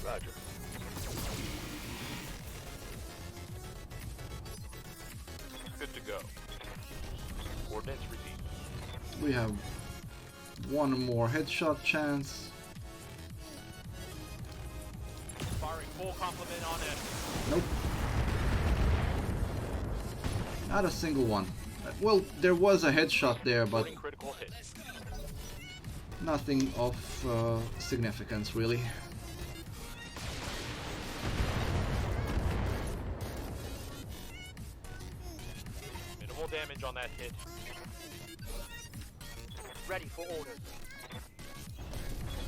Roger. Good to go. Coordinates received. We have one more headshot chance. Firing full complement on it. Nope. Not a single one. Well, there was a headshot there, but Critical hit. nothing of significance, really. Minimal damage on that hit. Ready for orders.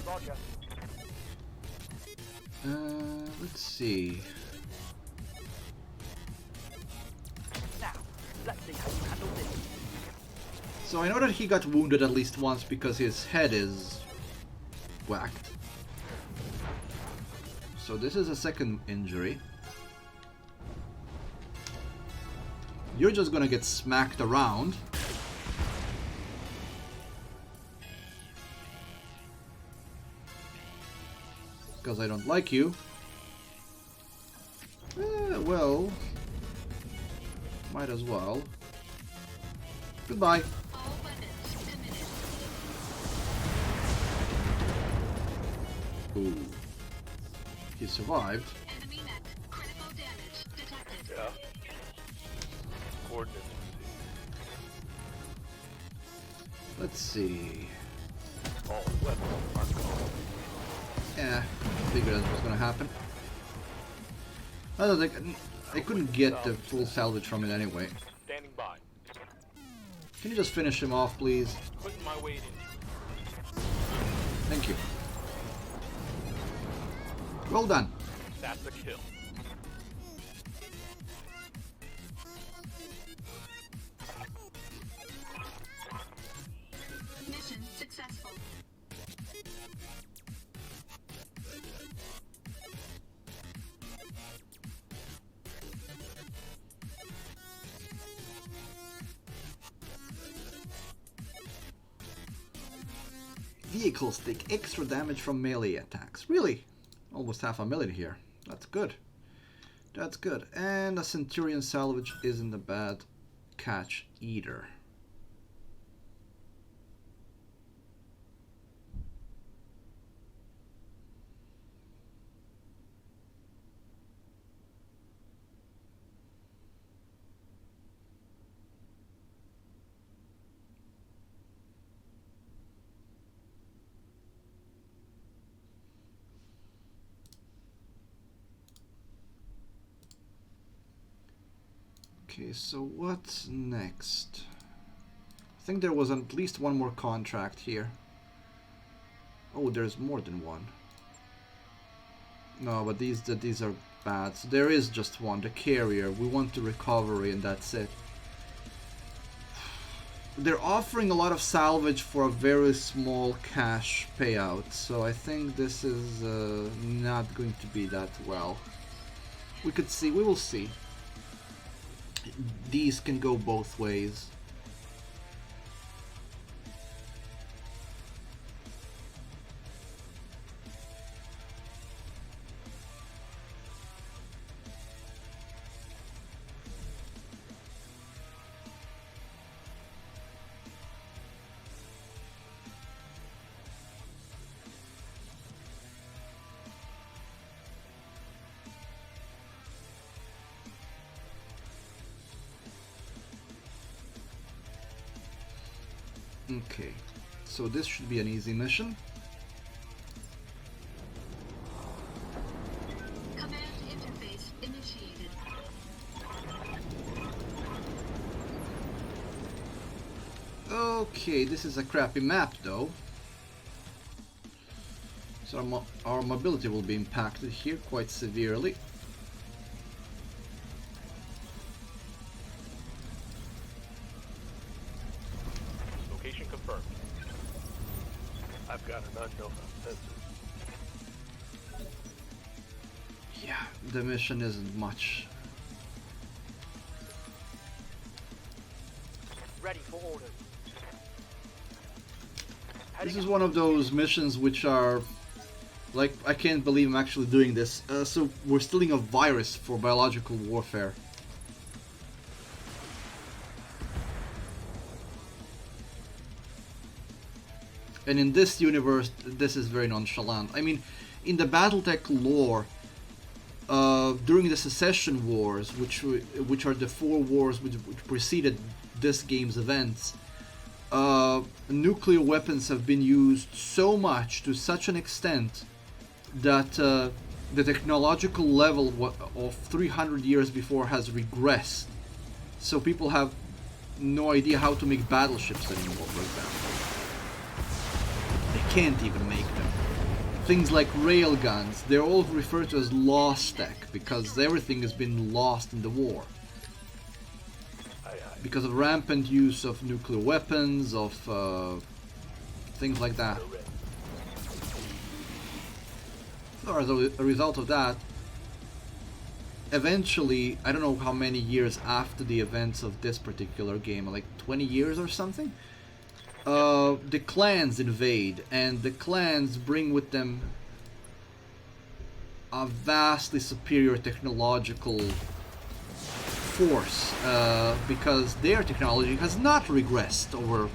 Roger. Let's see. Now, let's see how you handle this. So I know that he got wounded at least once because his head is whacked. So this is a second injury. You're just gonna get smacked around. Because I don't like you. Well, might as well. Goodbye. Ooh. He survived. Enemy mech. Critical damage detected. Yeah. Coordinates received. Let's see. All weapons are gone. Yeah, figured that was gonna happen. I don't think I couldn't get the full salvage from it anyway. Standing by. Can you just finish him off, please? Putting my weight in. Thank you. Well done. That's a kill. Mission successful. Vehicles take extra damage from melee attacks. Really? Almost half a million here. That's good. That's good. And a Centurion salvage isn't a bad catch either. Okay, so what's next? I think there was at least one more contract here. Oh, there's more than one. No, but these are bad. So there is just one, the carrier. We want the recovery and that's it. They're offering a lot of salvage for a very small cash payout, so I think this is not going to be that well. We could see, we will see. These can go both ways. Okay, so this should be an easy mission. Command interface initiated. Okay, this is a crappy map though. So our mobility will be impacted here quite severely. Confirmed. I've got an unknown on sensors. Yeah, the mission isn't much. Ready for orders. This is one of those missions which are Like, I can't believe I'm actually doing this. So we're stealing a virus for biological warfare. And in this universe, this is very nonchalant. I mean, in the BattleTech lore, during the Secession Wars, which are the 4 wars which preceded this game's events, nuclear weapons have been used so much, to such an extent, that the technological level of 300 years before has regressed. So people have no idea how to make battleships anymore, for example. They can't even make them. Things like railguns, they're all referred to as lost tech, because everything has been lost in the war. Because of rampant use of nuclear weapons, of things like that. So as a result of that, eventually, I don't know how many years after the events of this particular game, like 20 years or something, the clans invade, and the clans bring with them a vastly superior technological force, because their technology has not regressed over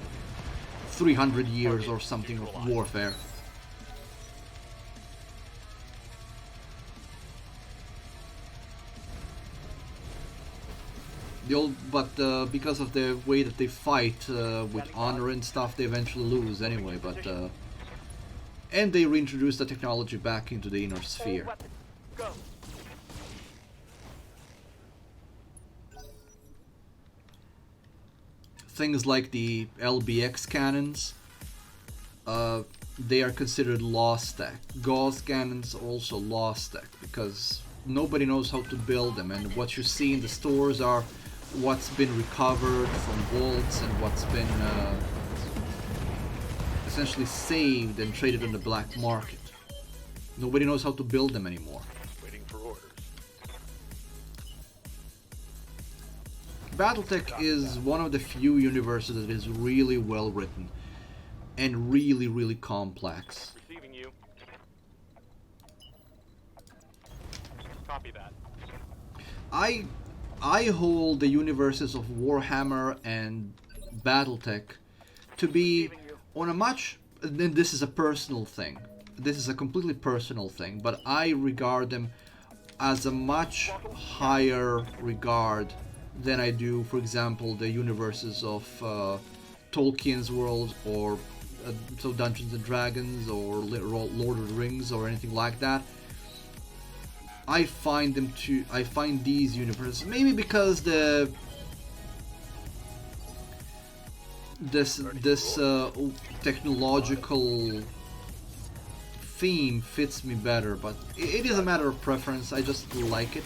300 years or something of warfare. Because of the way that they fight with honor and stuff, they eventually lose anyway. And they reintroduce the technology back into the inner sphere. Things like the LBX cannons, they are considered lost tech. Gauss cannons also lost tech, because nobody knows how to build them, and what you see in the stores are what's been recovered from vaults and what's been essentially saved and traded on the black market. Nobody knows how to build them anymore. Waiting for orders. BattleTech is one of the few universes that is really well written and really, really complex. Receiving you. Copy that. I hold the universes of Warhammer and BattleTech to be on a much... And this is a personal thing. This is a completely personal thing, but I regard them as a much higher regard than I do, for example, the universes of Tolkien's world, or so Dungeons and Dragons, or Lord of the Rings, or anything like that. I find these universes, maybe because this technological theme fits me better, but it is a matter of preference. I just like it.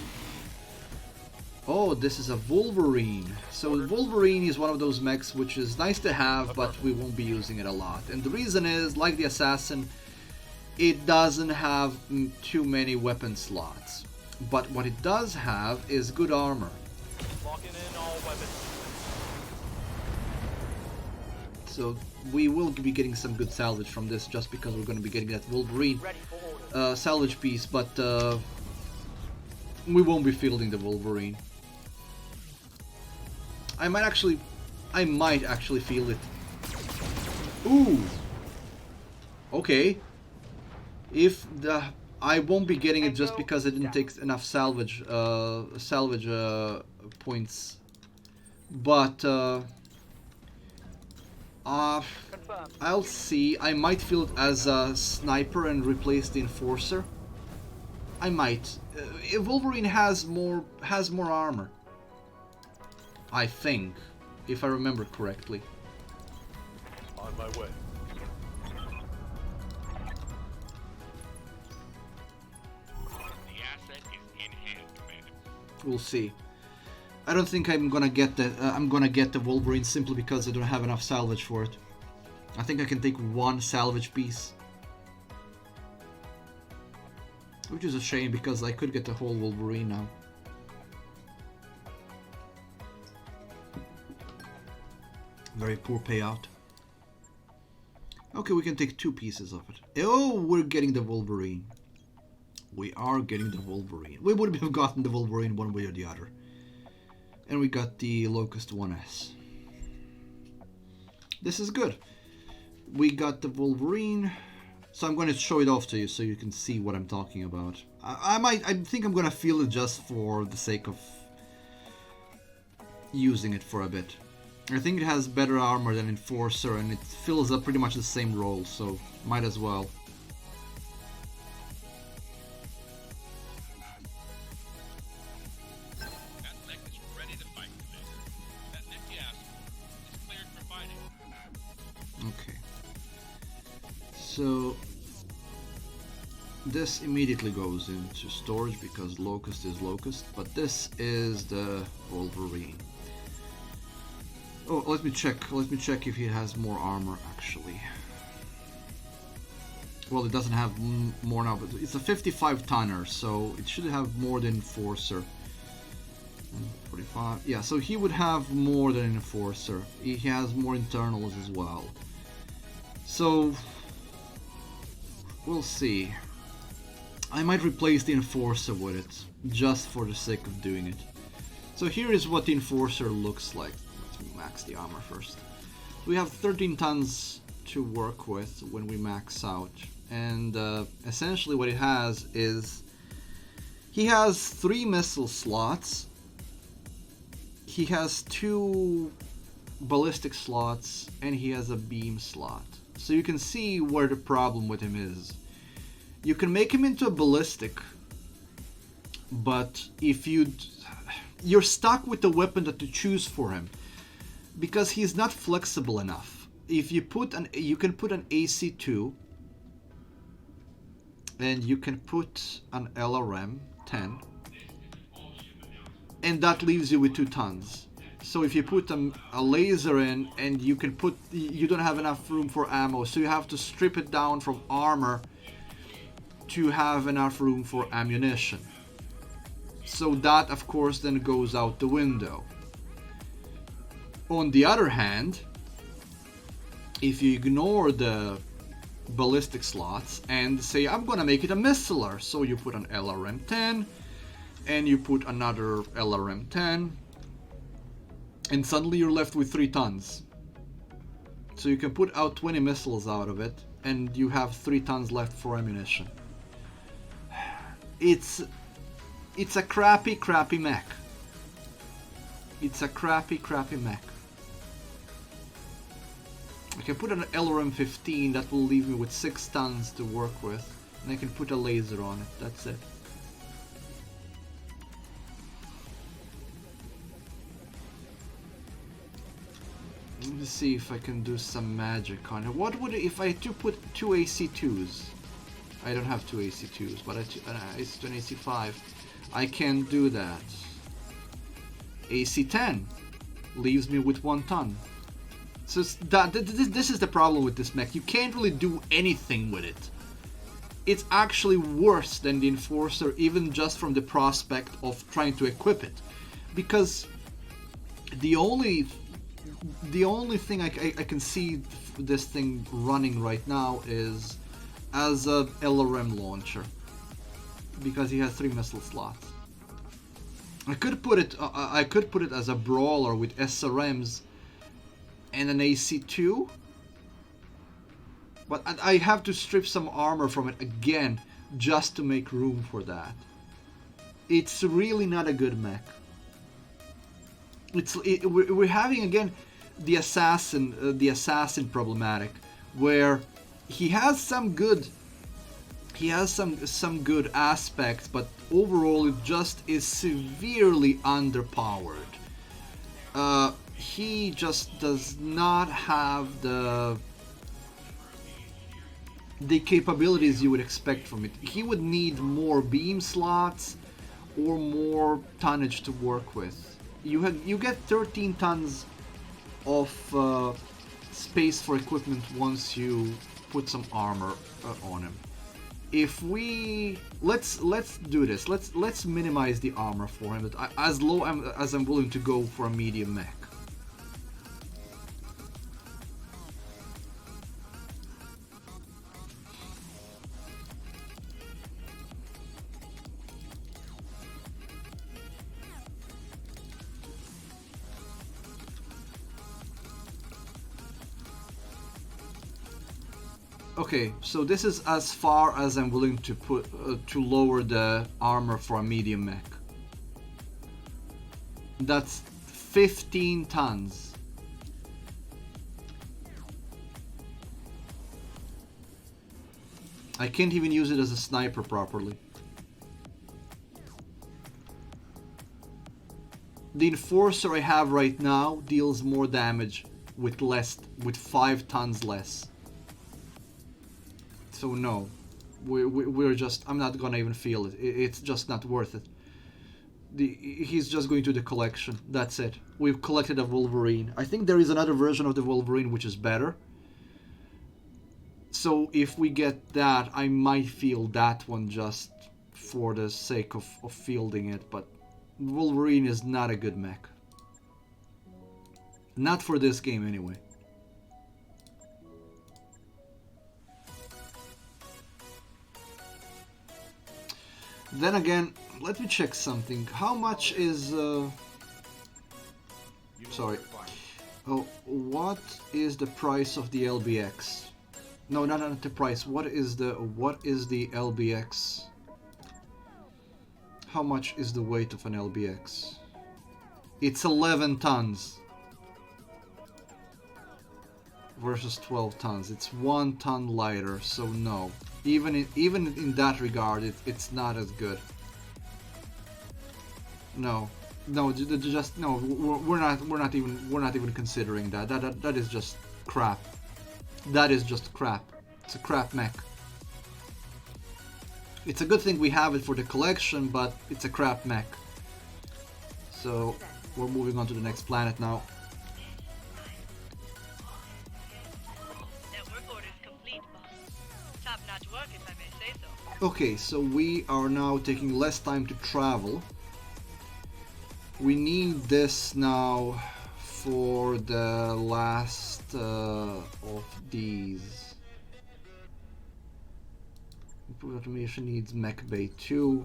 Oh, this is a Wolverine. So Wolverine is one of those mechs which is nice to have, but we won't be using it a lot. And the reason is, like the Assassin, it doesn't have too many weapon slots. But what it does have is good armor. Locking in all weapons. So we will be getting some good salvage from this, just because we're going to be getting that Wolverine salvage piece, but we won't be fielding the Wolverine. I might actually field it. Ooh! Okay. I won't be getting it just because I didn't take enough salvage points, but I'll see. I might field it as a sniper and replace the enforcer. I might. Wolverine has more armor, I think, if I remember correctly. On my way. We'll see. I don't think I'm gonna get the Wolverine simply because I don't have enough salvage for it. I think I can take one salvage piece, which is a shame because I could get the whole Wolverine now. Very poor payout. Okay, we can take 2 pieces of it. Oh, we're getting the Wolverine. We are getting the Wolverine. We would have gotten the Wolverine one way or the other. And we got the Locust 1S. This is good. We got the Wolverine. So I'm going to show it off to you so you can see what I'm talking about. I think I'm going to field it just for the sake of using it for a bit. I think it has better armor than Enforcer and it fills up pretty much the same role, so might as well. That mech is ready to fight, Commander. That nifty asshole is cleared for fighting. Okay. So this immediately goes into storage because Locust is Locust, but this is the Wolverine. Oh, let me check if he has more armor actually. Well, it doesn't have more now, but it's a 55 tonner, so it should have more than Enforcer. 45, yeah, so he would have more than an Enforcer. He has more internals as well. So, we'll see. I might replace the Enforcer with it, just for the sake of doing it. So here is what the Enforcer looks like. Let's max the armor first. We have 13 tons to work with when we max out. And essentially what it has is... he has 3 missile slots. He has 2 ballistic slots. And he has a beam slot. So you can see where the problem with him is. You can make him into a ballistic, but if you're stuck with the weapon that you choose for him, because he's not flexible enough. If you can put an AC2, and you can put an LRM 10, and that leaves you with 2 tons. So if you put a laser in, and you don't have enough room for ammo, so you have to strip it down from armor to have enough room for ammunition. So that of course then goes out the window. On the other hand, if you ignore the ballistic slots and say I'm gonna make it a missiler, so you put an LRM 10 and you put another LRM 10 and suddenly you're left with 3 tons. So you can put out 20 missiles out of it and you have 3 tons left for ammunition. It's a crappy mech. It's a crappy mech. I can put an LRM 15, that will leave me with 6 tons to work with, and I can put a laser on it, that's it. Let me see if I can do some magic on it. What would it, if I put 2 AC2s? I don't have 2 AC2s, but it's an AC5. I can do that. AC10 leaves me with 1 ton. So this is the problem with this mech. You can't really do anything with it. It's actually worse than the Enforcer, even just from the prospect of trying to equip it, because the only thing I can see this thing running right now is as a LRM launcher, because he has 3 missile slots. I could put it as a brawler with SRMs and an AC2, but I have to strip some armor from it again just to make room for that. It's really not a good mech. We're having again the assassin problematic, where he has some good aspects, but overall it just is severely underpowered. He just does not have the capabilities you would expect from it. He would need more beam slots or more tonnage to work with. You get 13 tons of space for equipment once you put some armor on him. If we let's do this. Let's minimize the armor for him, but as low as I'm willing to go for a medium mech. Okay, so this is as far as I'm willing to put to lower the armor for a medium mech. That's 15 tons. I can't even use it as a sniper properly. The Enforcer I have right now deals more damage with 5 tons less. So no, we're just, I'm not gonna even feel it. It's just not worth it. He's just going to the collection. That's it. We've collected a Wolverine. I think there is another version of the Wolverine which is better. So if we get that, I might feel that one just for the sake of fielding it. But Wolverine is not a good mech. Not for this game anyway. Then again, let me check something. How much is... Sorry. Oh, what is the price of the LBX? No, not the price. What is the LBX? How much is the weight of an LBX? It's 11 tons. Versus 12 tons. It's 1 ton lighter, so no. Even in that regard, it's not as good. No, just no. We're not even considering that. That is just crap. That is just crap. It's a crap mech. It's a good thing we have it for the collection, but it's a crap mech. So we're moving on to the next planet now. Okay, so we are now taking less time to travel. We need this now for the last of these. Improved automation needs mech bay 2.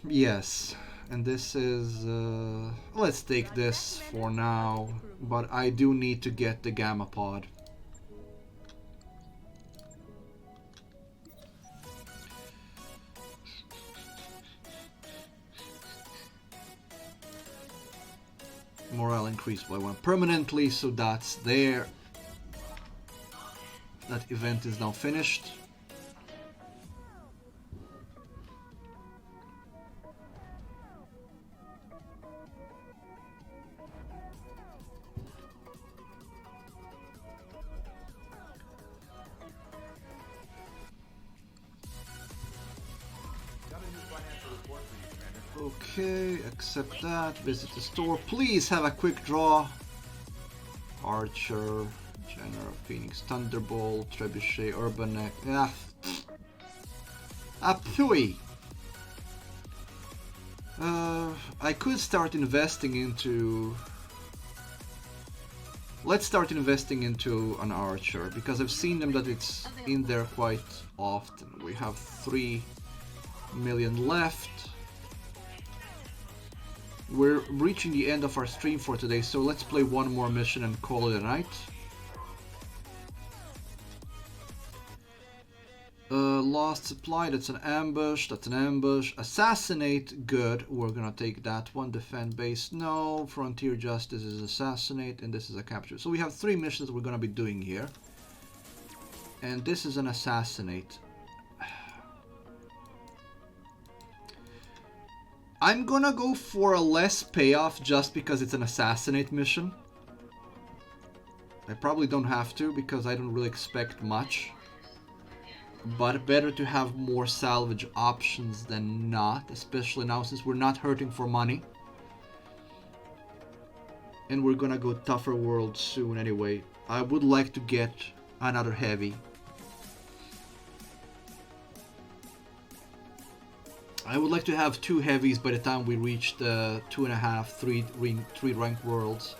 Yes, and this is... let's take this for now, but I do need to get the gamma pod. Morale increased by 1 permanently, so that's there. That event is now finished. Okay, accept that. Visit the store. Please have a quick draw. Archer, General, Phoenix, Thunderbolt, Trebuchet, Urbanek. Ah, apui. I could start investing into. Let's start investing into an Archer because I've seen them that it's in there quite often. We have 3 million left. We're reaching the end of our stream for today, so let's play one more mission and call it a night. Lost supply, that's an ambush, that's an ambush. Assassinate, good, we're gonna take that one. Defend base, no. Frontier justice is assassinate, and this is a capture. So we have 3 missions we're gonna be doing here. And this is an assassinate. I'm gonna go for a less payoff just because it's an assassinate mission. I probably don't have to because I don't really expect much. But better to have more salvage options than not, especially now since we're not hurting for money. And we're gonna go tougher world soon anyway. I would like to get another heavy. I would like to have 2 heavies by the time we reach the 2.5, 3 ranked worlds.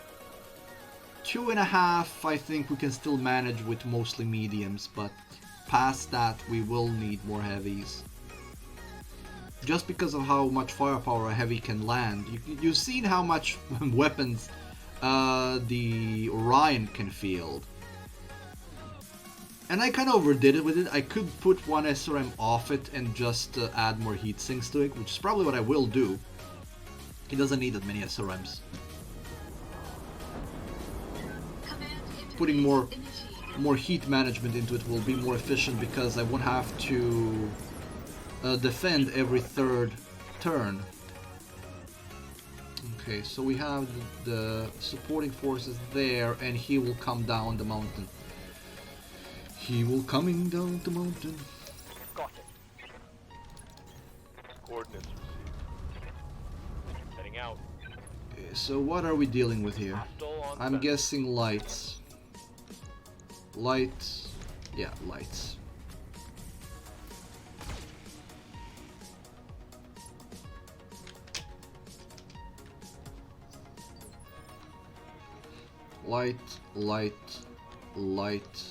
2.5, I think we can still manage with mostly mediums, but past that we will need more heavies. Just because of how much firepower a heavy can land. You've seen how much weapons the Orion can field. And I kind of overdid it with it. I could put one SRM off it and just add more heat sinks to it, which is probably what I will do. It doesn't need that many SRMs. Putting more heat management into it will be more efficient because I won't have to defend every third turn. Okay, so we have the supporting forces there, and he will come down the mountain. He will coming down the mountain. Got it. Coordinates received. Heading out. Okay, so what are we dealing with here? Hostile on I'm fence. guessing lights. Lights. Yeah, lights. Light, light, light,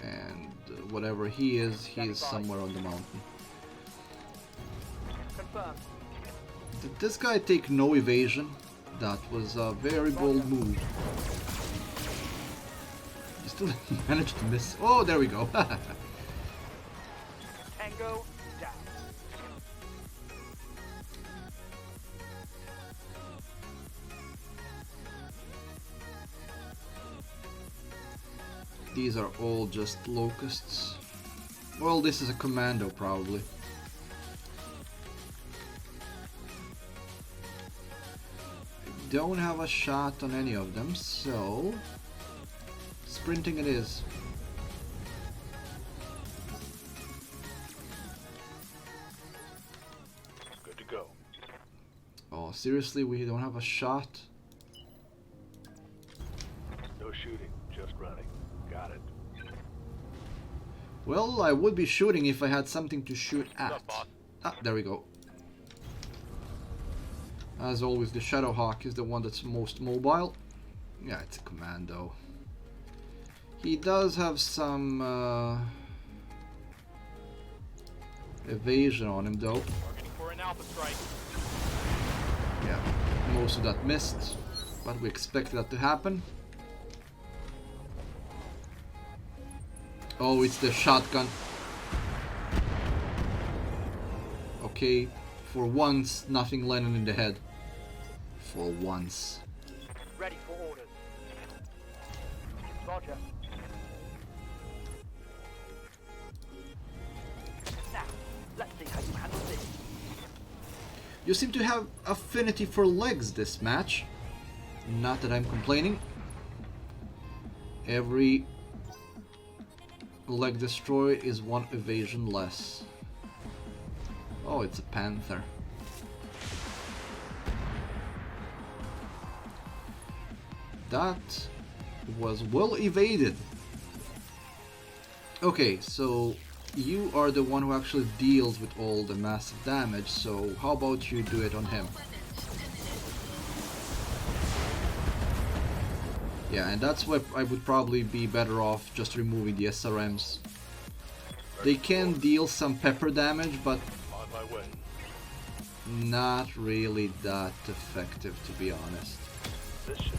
and whatever he is somewhere on the mountain. Confirmed. Did this guy take no evasion? That was a very bold move. He still managed to miss. Oh, there we go. Tango down. These are all just locusts. Well, this is a commando probably. I don't have a shot on any of them, so sprinting it is. Good to go. Oh, seriously, we don't have a shot? No shooting, just running. Got it. Well, I would be shooting if I had something to shoot What's at. up, boss? Ah, there we go. As always, the Shadowhawk is the one that's most mobile. Yeah, it's a commando. He does have some evasion on him, though. Targeting for an alpha strike. Yeah, most of that missed, but we expected that to happen. Oh, it's the shotgun. Okay, for once, nothing landed in the head. For once. Ready for orders. Roger. Now, let's see how you handle this. You seem to have affinity for legs this match. Not that I'm complaining. Every leg destroy is one evasion less. Oh, it's a panther. That was well evaded. Okay, so you are the one who actually deals with all the massive damage, so how about you do it on him? Yeah, and that's why I would probably be better off just removing the SRMs. They can deal some pepper damage, but On my way. not really that effective, to be honest. This should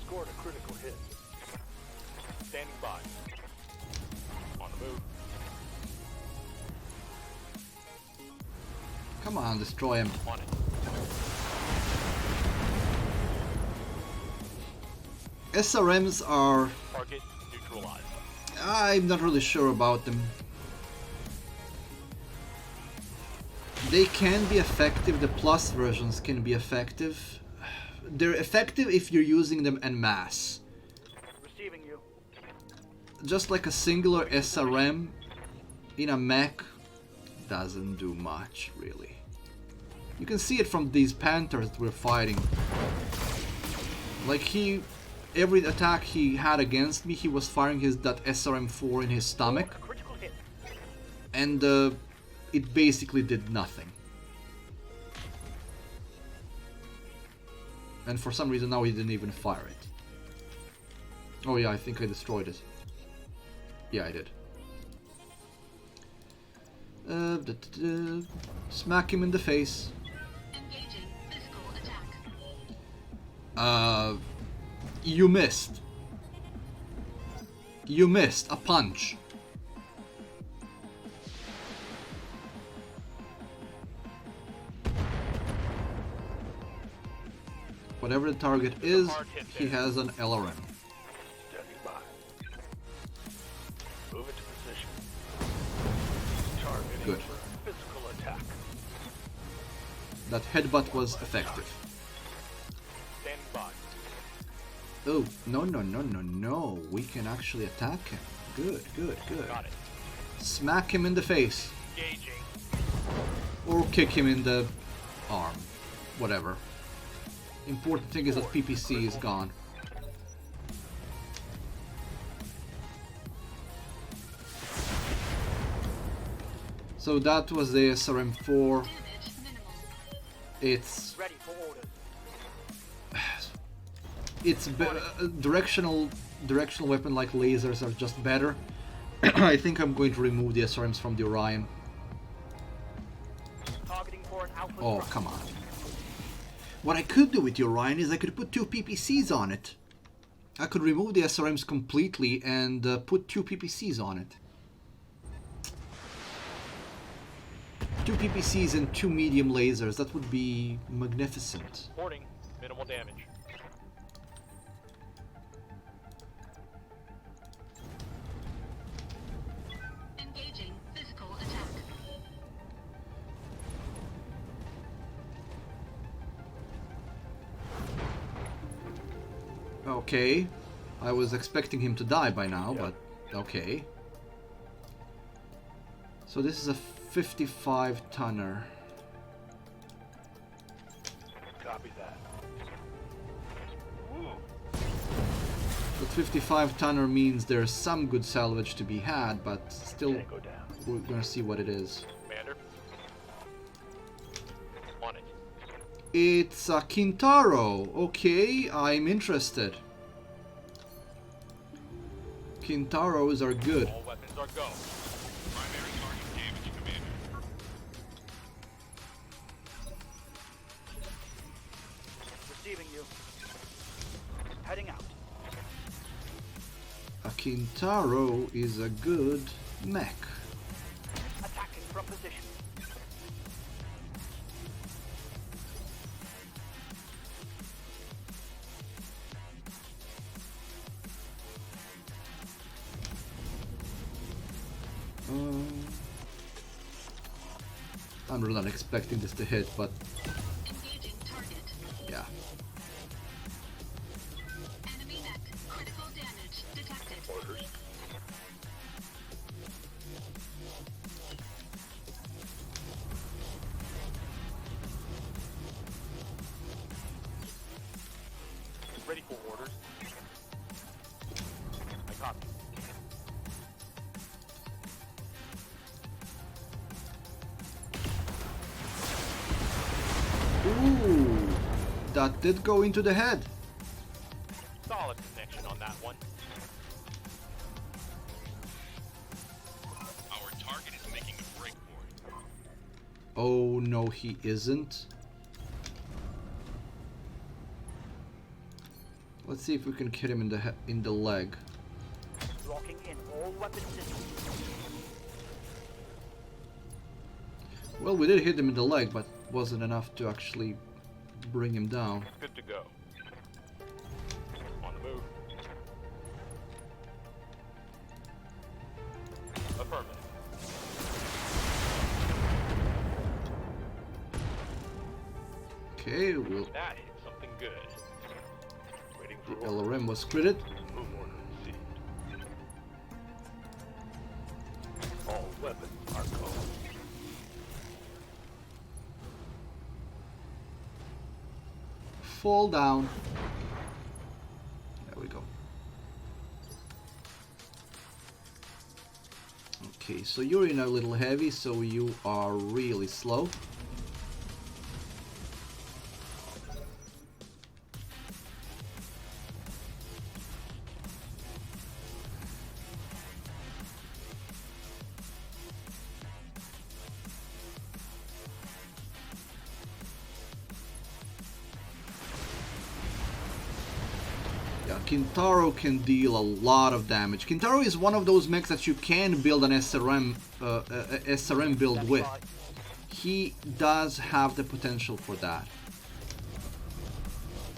scored a critical hit. Standing by. On the move. Come on, destroy him. On it. SRMs are... Target neutralized. I'm not really sure about them. They can be effective, the plus versions can be effective. They're effective if you're using them en masse. Receiving you. Just like a singular SRM in a mech doesn't do much, really. You can see it from these panthers that we're fighting. Like every attack he had against me, he was firing that SRM4 in his stomach, A critical hit. and it basically did nothing. And for some reason now he didn't even fire it. Oh yeah, I think I destroyed it. Yeah, I did. Smack him in the face. Engaging physical attack. You missed. You missed a punch. Whatever the target is, he has an LRM. Standing by. Move into position. Targeting Good. for physical attack. That headbutt was effective. Standing by. Oh, no. We can actually attack him. Good. Got it. Smack him in the face. Engaging. Or kick him in the arm. Whatever. Important thing is that PPC is gone. So that was the SRM4. Damage minimal. It's Ready for orders. directional weapon like lasers are just better. I think I'm going to remove the SRMs from the Orion. Targeting for an alpha. Oh, strike. come on. What I could do with the Orion is I could put 2 PPCs on it. I could remove the SRMs completely and put 2 PPCs on it. 2 PPCs and 2 medium lasers, that would be magnificent. Warning. Minimal damage. Engaging physical attack. Okay. I was expecting him to die by now, but okay. So this is a 55 tonner. Copy that. Woo. But 55 tonner means there's some good salvage to be had, but still Tango down. we're gonna see what it is. Commander. On it. It's a Kintaro. Okay, I'm interested. Kintaros are good. All weapons are go. Primary target damage, Commander. Receiving you. Heading out. A Kintaro is a good mech. Attacking from position. I'm really not expecting this to hit, but Engaging target. yeah. Enemy mech. Critical damage detected. Orders. Ready for orders. I copy. Ooh, that did go into the head. Solid connection on that one. Our target is making a break for it. Oh no, he isn't. Let's see if we can hit him in the leg. Locking in all weapon systems. Well, we did hit him in the leg, but wasn't enough to actually bring him down. Good to go. On the move. Affirmative. Okay, well, That hit something good. Waiting for the orders. LRM was critted. Move order received. All weapons are cold. Fall down. There we go. Okay, so you're in a little heavy, so you are really slow. Yeah, Kintaro can deal a lot of damage. Kintaro is one of those mechs that you can build an SRM build with. He does have the potential for that.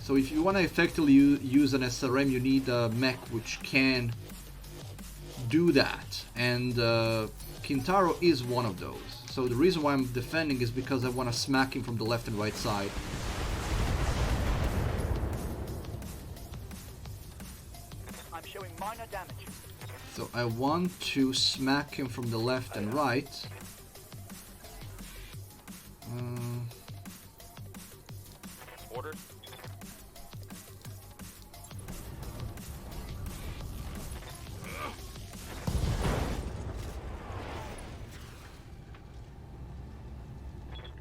So if you want to effectively use an SRM, you need a mech which can do that. And Kintaro is one of those. So the reason why I'm defending is because I want to smack him from the left and right side. I'm showing minor damage. So I want to smack him from the left and right. Orders.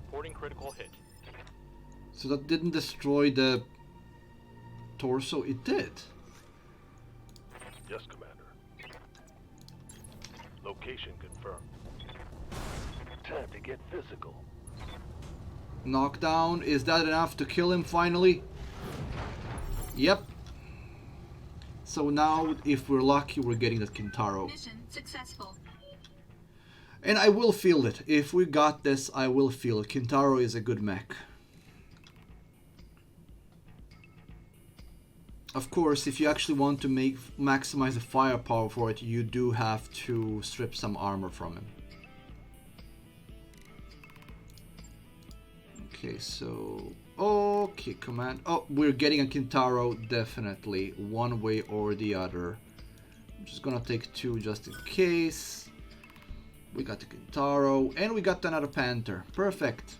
Reporting critical hit. So that didn't destroy the torso? It did. Yes, Commander. Location confirmed. Time to get physical. Knockdown. Is that enough to kill him finally? Yep. So now, if we're lucky, we're getting that Kintaro. Mission successful. And I will feel it. If we got this, I will feel it. Kintaro is a good mech. Of course, if you actually want to maximize the firepower for it, you do have to strip some armor from him. Okay, so... Okay, command... Oh, we're getting a Kintaro, definitely. One way or the other. I'm just gonna take two just in case. We got the Kintaro, and we got another Panther. Perfect.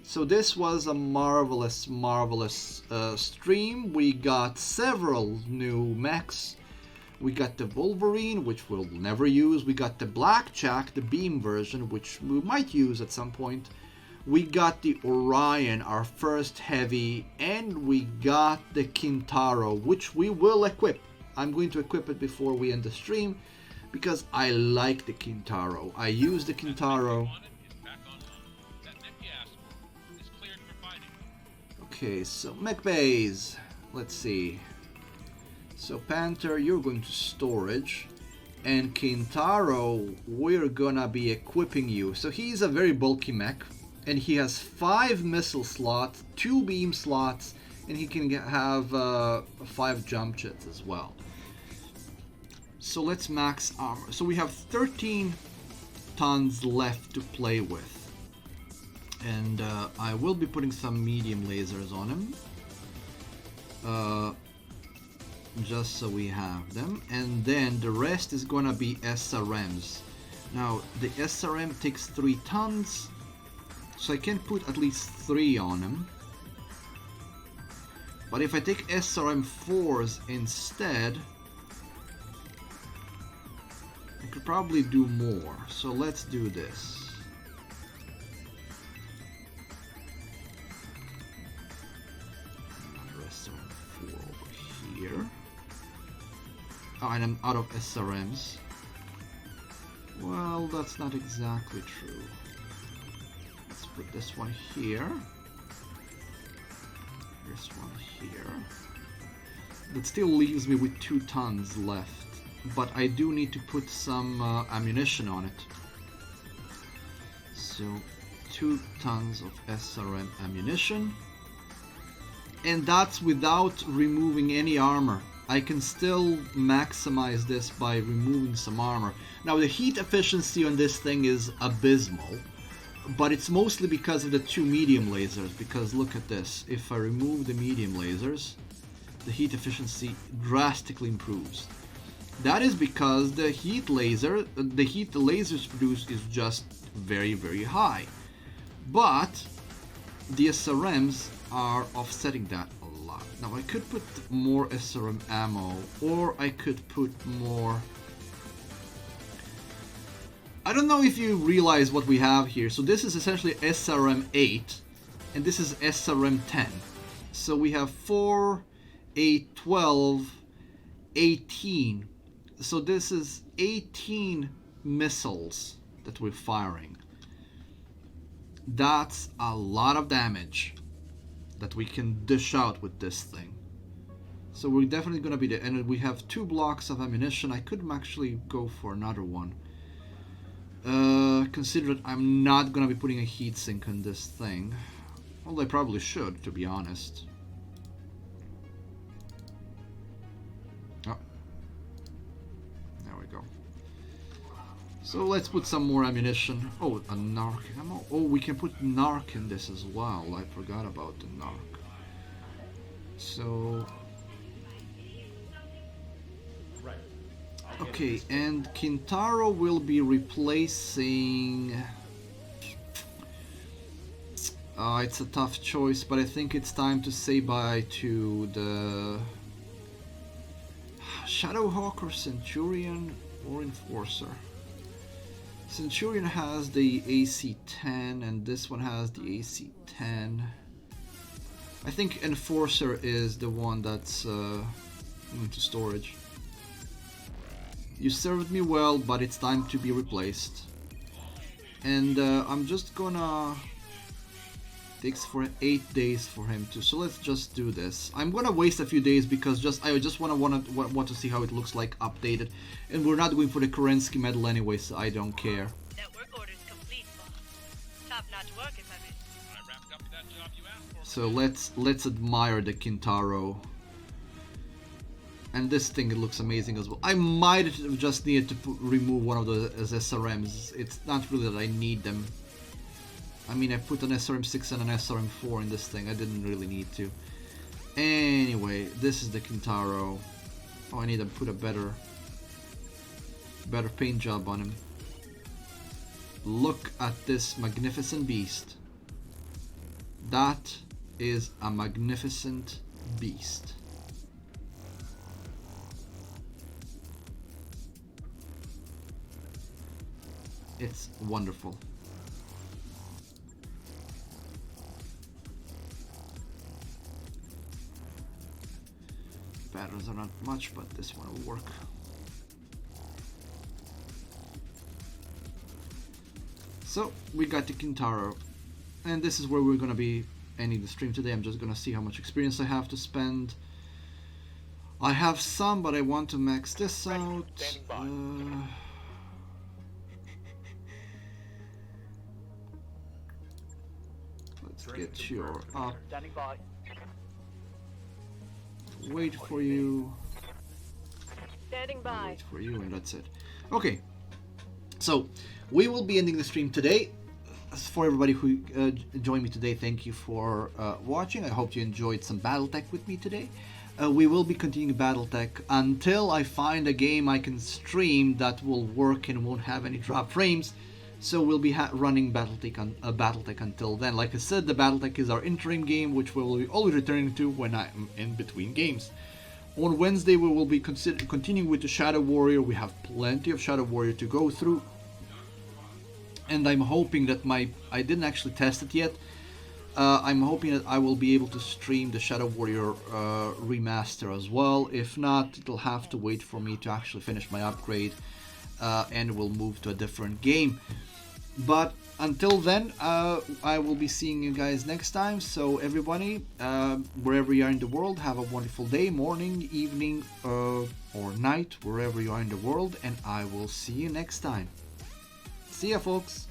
So this was a marvelous, marvelous stream. We got several new mechs. We got the Wolverine, which we'll never use. We got the Blackjack, the beam version, which we might use at some point. We got the Orion, our first heavy, and we got the Kintaro, which we will equip. I'm going to equip it before we end the stream, because I like the Kintaro. I use the Kintaro. Okay, so mech bays. Let's see. So Panther, you're going to storage. And Kintaro, we're gonna be equipping you. So he's a very bulky mech. And he has 5 missile slots, 2 beam slots, and he can have 5 jump jets as well. So let's max armor. So we have 13 tons left to play with. And I will be putting some medium lasers on him. Just so we have them. And then the rest is gonna be SRMs. Now, the SRM takes 3 tons. So I can put at least 3 on him. But if I take SRM4s instead, I could probably do more. So let's do this. SRM4 over here. Oh, and I'm out of SRMs. Well, that's not exactly true. Let's put this one here. This one here. That still leaves me with 2 tons left. But I do need to put some ammunition on it. So 2 tons of SRM ammunition. And that's without removing any armor. I can still maximize this by removing some armor. Now the heat efficiency on this thing is abysmal. But it's mostly because of the 2 medium lasers. Because look at this. If I remove the medium lasers, the heat efficiency drastically improves. That is because the heat the lasers produce is just very, very high. But the SRMs are offsetting that a lot. Now I could put more SRM ammo, or I could put more... I don't know if you realize what we have here. So this is essentially SRM 8, and this is SRM 10. So we have 4, 8, 12, 18. So this is 18 missiles that we're firing. That's a lot of damage that we can dish out with this thing. So we're definitely gonna be there, and we have 2 blocks of ammunition. I could actually go for another one. Consider that I'm not gonna be putting a heatsink on this thing. Well, I probably should, to be honest. Oh. There we go. So let's put some more ammunition. Oh, a narc ammo. Oh, we can put narc in this as well. I forgot about the narc. So... okay, and Kintaro will be replacing... it's a tough choice, but I think it's time to say bye to the... Shadowhawk or Centurion or Enforcer. Centurion has the AC-10 and this one has the AC-10. I think Enforcer is the one that's into storage. You served me well, but it's time to be replaced. And I'm just gonna... takes for 8 days for him to, so let's just do this. I'm gonna waste a few days because I just want to see how it looks like updated, and we're not going for the Kerensky medal anyway, so I don't care. Network order is complete, boss. Top-notch work, if I may. I wrapped up that job you asked for. So let's admire the Kintaro. And this thing, it looks amazing as well. I might have just needed to remove one of those SRMs. It's not really that I need them. I mean, I put an SRM6 and an SRM4 in this thing. I didn't really need to. Anyway, this is the Kintaro. Oh, I need to put a better paint job on him. Look at this magnificent beast. That is a magnificent beast. It's wonderful. Patterns are not much, but this one will work. So we got the Kintaro, and this is where we're gonna be ending the stream today. I'm just gonna see how much experience I have to spend. I have some, but I want to max this out. Let's get your up. Standing by. Wait for you. Standing by. Wait for you, and that's it. Okay, so we will be ending the stream today. For everybody who joined me today, thank you for watching. I hope you enjoyed some BattleTech with me today. We will be continuing BattleTech until I find a game I can stream that will work and won't have any drop frames. So we'll be running BattleTech until then. Like I said, the BattleTech is our interim game, which we will be always returning to when I'm in between games. On Wednesday, we will be continuing with the Shadow Warrior. We have plenty of Shadow Warrior to go through. And I'm hoping that I didn't actually test it yet. I'm hoping that I will be able to stream the Shadow Warrior remaster as well. If not, it'll have to wait for me to actually finish my upgrade. And we'll move to a different game. But until then, I will be seeing you guys next time. So everybody, wherever you are in the world, have a wonderful day, morning, evening, or night, wherever you are in the world. And I will see you next time. See ya, folks.